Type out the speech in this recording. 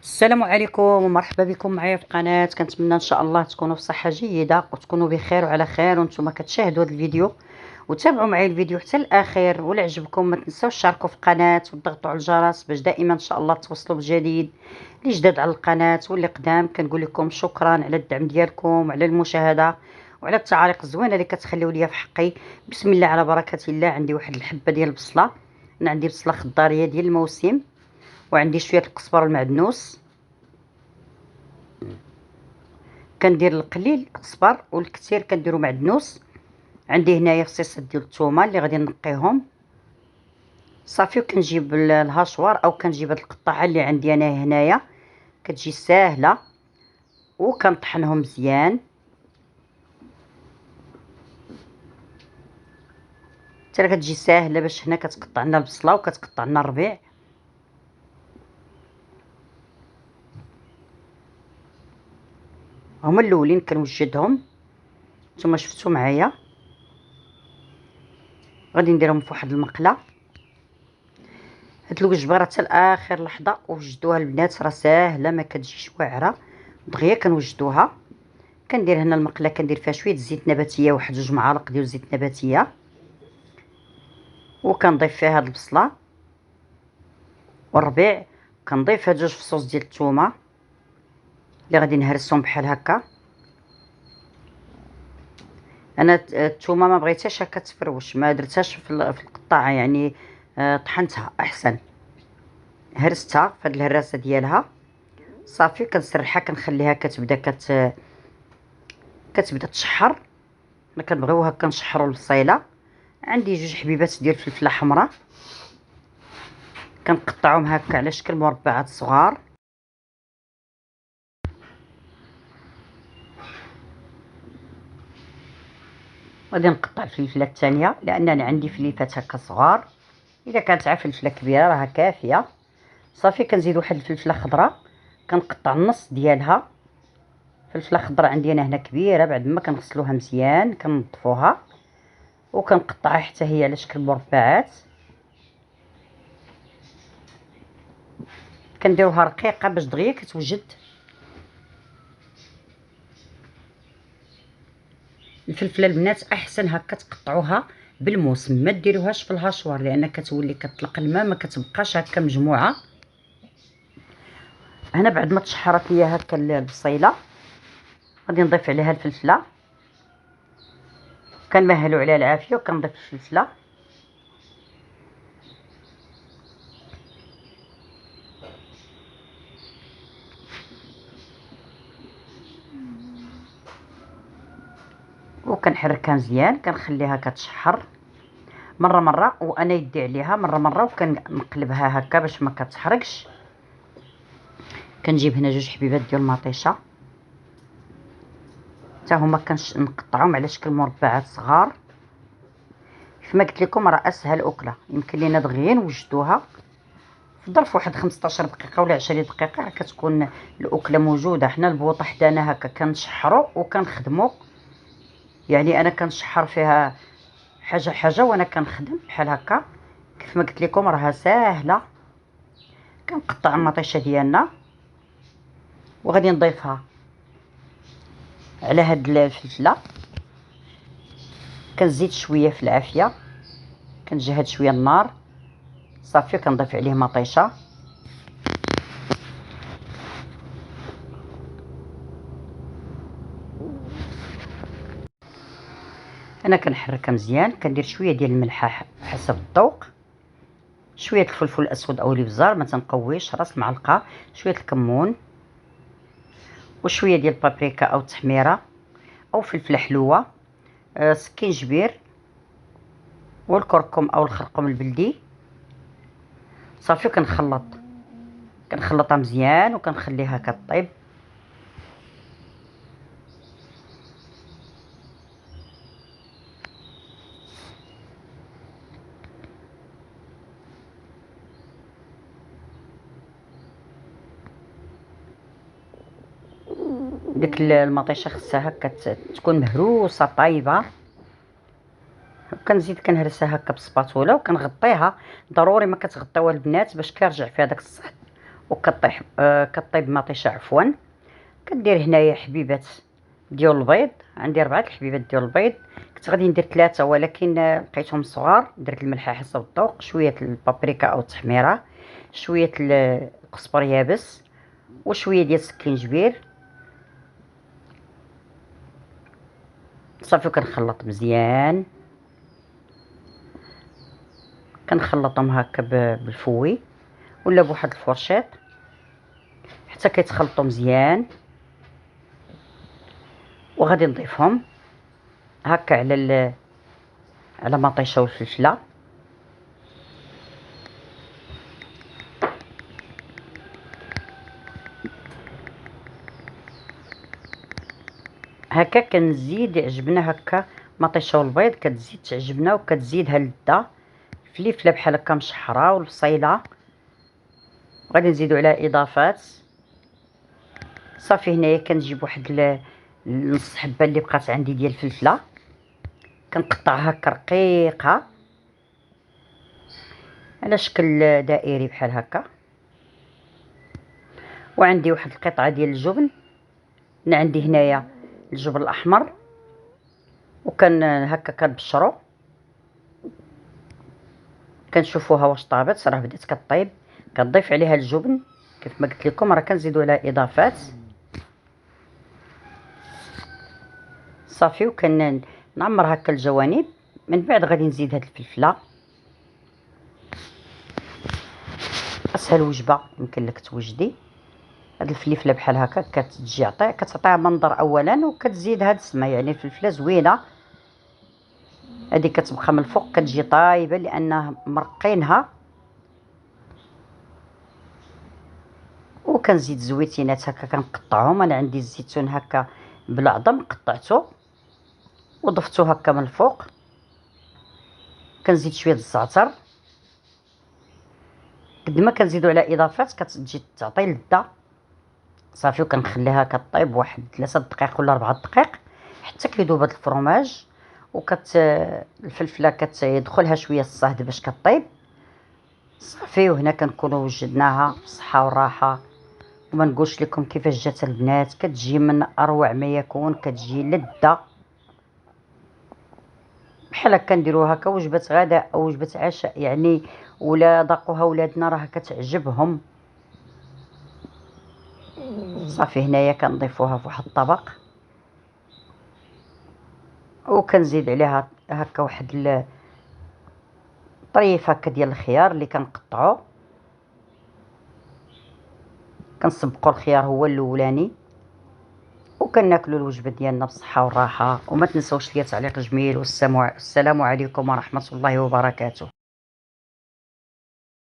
السلام عليكم ومرحبا بكم معايا في القناه. كنتمنى ان شاء الله تكونوا في صحه جيده وتكونوا بخير وعلى خير وانتم كتشاهدوا هذا الفيديو، وتابعوا معايا الفيديو حتى الاخير. ولا عجبكم ما تنساوش تشاركوا في القناه وتضغطوا على الجرس باش دائما ان شاء الله توصلوا بالجديد. اللي جداد على القناه واللي قدام كنقول لكم شكرا على الدعم ديالكم وعلى المشاهده وعلى التعاليق الزوينه اللي كتخليوا لي في حقي. بسم الله على بركه الله. عندي واحد الحبه ديال البصله، انا عندي بصله خضاريه ديال الموسم، وعندي شويه القزبر والمعدنوس. كندير القليل قزبر والكثير كنديرو معدنوس. عندي هنايا فصيصات ديال الثومه اللي غادي نقيهم صافي، وكنجيب الهاشوار او كنجيب هاد القطعه اللي عندي انا هنايا، كتجي ساهله وكنطحنهم مزيان حتى كتجي ساهله باش هنا كتقطع لنا البصله وكتقطع لنا الربيع. هما الاولين كنوجدهم، نتوما شفتوا معايا. غادي نديرهم في واحد المقله. هاد الوجبه راه حتى لاخر لحظه وجدوها البنات، راه ساهله ما كتجيش واعره، دغيا كنوجدوها. كندير هنا المقله كندير فيها شويه زيت نباتيه، واحد 2 معالق ديال زيت نباتيه، وكنضيف فيها هاد البصله والربيع. كنضيف هاد 2 فصوص ديال الثومه اللي غادي نهرسهم بحال هكا. انا الثومه ما بغيتهاش هكا تفروش، ما درتهاش في القطاعه يعني، طحنتها احسن، هرستها في هاد الهراسه ديالها صافي. كنسرحها كنخليها كتبدا تشحر. حنا كنبغيو هكا نشحروا البصيله. عندي 2 حبيبات ديال الفلفله حمراء كنقطعهم هكا على شكل مربعات صغار. غادي نقطع الفلفله الثانيه لان انا عندي فليفات هكا صغار، اذا كانت عا فلفله كبيره راه كافيه صافي. كنزيد واحد الفلفله خضراء كنقطع النص ديالها. فلفله خضراء عندي انا هنا كبيره، بعد ما كنغسلوها مزيان كنظفوها وكنقطعها حتى هي على شكل مربعات. كنديروها رقيقه باش دغيا كتوجد. الفلفله البنات احسن هكا تقطعوها بالموس، ما ديروهاش في الهاشوار لان كتولي كتطلق الماء ما كتبقاش هكا مجموعه. هنا بعد ما تشحرت ليا هكا البصيله غادي نضيف عليها الفلفله، كنمهلوا عليها العافيه وكنضيف الفلفله. وكنحركها مزيان كنخليها كتشحر مره مره وانا يدي عليها مره مره، وكنقلبها هكا باش ما كتحرقش. كنجيب هنا 2 حبيبات ديال المطيشه حتى هما كنقطعهم على شكل مربعات صغار. كما قلت لكم راه اسهل اكله يمكن لينا دغيا نوجدوها في ظرف واحد 15 دقيقه ولا 20 دقيقه، راه كتكون الاكله موجوده. حنا البوطه حدانا هكا كنشحروا وكنخدموا، يعني انا كنشحر فيها حاجه حاجه وانا كنخدم بحال هكا. كيف ما قلت لكم راها ساهله. كنقطع المطيشه ديالنا وغادي نضيفها على هاد الفلفله. كنزيد شويه في العافيه، كنجهد شويه النار صافي. كنضيف عليه مطيشه، انا كنحركها مزيان. كندير شويه ديال الملحه حسب الذوق، شويه الفلفل الاسود او الابزار ما تنقويش، راس معلقه شويه الكمون وشويه ديال البابريكا او التحميره او فلفله حلوه، سكينجبير والكركم او الخرقوم البلدي صافي. كنخلطها مزيان وكنخليها كطيب. ديك المطيشه خصها هكا تكون مهروسه طايبه. كنزيد كنهرسها هكا بسباتوله وكنغطيها. ضروري ما كتغطيوها البنات باش كيرجع فيها داك الصهد وكطيح كطيب مطيشه عفوا. كدير هنايا حبيبات ديال البيض، عندي 4 الحبيبات ديال البيض. كنت غادي ندير 3 ولكن لقيتهم صغار. درت الملح حسب الذوق، شويه البابريكا او التحميره، شويه القزبر يابس، وشويه ديال السكينجبير. صافي كنخلط مزيان، كنخلطهم هكا بالفوي ولا بواحد الفرشاط حتى كيتخلطوا مزيان. وغادي نضيفهم هكا على مطيشه والفلفله. هكا كنزيد عجبنا هكا مطيشه والبيض، كتزيد تعجبنا وكتزيدها اللذه. الفليفله بحال هكا مشحره والبصيله غادي نزيدو عليها اضافات. صافي هنايا كنجيب واحد نص حبه اللي بقات عندي ديال الفلفله، كنقطعها هكا رقيقه على شكل دائري بحال هكا. وعندي واحد القطعه ديال الجبن، عندي هنايا الجبن الاحمر، وكان هكا كنبشرو كنشوفوها واش طابت. راه بدات كطيب، كنضيف عليها الجبن كيف ما قلت لكم. راه كنزيدو عليها اضافات. صافي نعمر هكا الجوانب. من بعد غادي نزيد هاد الفلفله. اسهل وجبه يمكن لك توجدي هاد الفلفله بحال هكا، كتجي كتعطيها منظر اولا، وكتزيد هاد السما. يعني الفلفله زوينه هادي كتبقى من الفوق كتجي طايبه لانها مرقينها. وكنزيد زويتينات هكا كنقطعهم. انا عندي الزيتون هكا بالعظم قطعته وضفتو هكا من الفوق. كنزيد شويه الزعتر. قد ما كنزيدو على اضافات كتجي تعطي لذه. صافي وكنخليها كطيب واحد 3 دقائق ولا 4 دقائق حتى كيذوب هذا الفرماج. الفلفله كتدخلها شويه الصهد باش كطيب. صافي وهنا كنكونوا وجدناها بالصحه والراحه. وما نقولش لكم كيفاش جات البنات، كتجي من اروع ما يكون، كتجي لذه بحال هكا. نديروها هكا وجبه غداء او وجبه عشاء يعني، ولا ذاقوها ولادنا راه كتعجبهم. صافي هنايا كنضيفوها في واحد الطبق، وكنزيد عليها هكا واحد طريف هكا ديال الخيار اللي كنقطعو. كنسبقو الخيار هو الاولاني، وكناكلوا الوجبه ديالنا بالصحه والراحه. وما تنسوش ليا تعليق جميل. والسلام عليكم ورحمه الله وبركاته.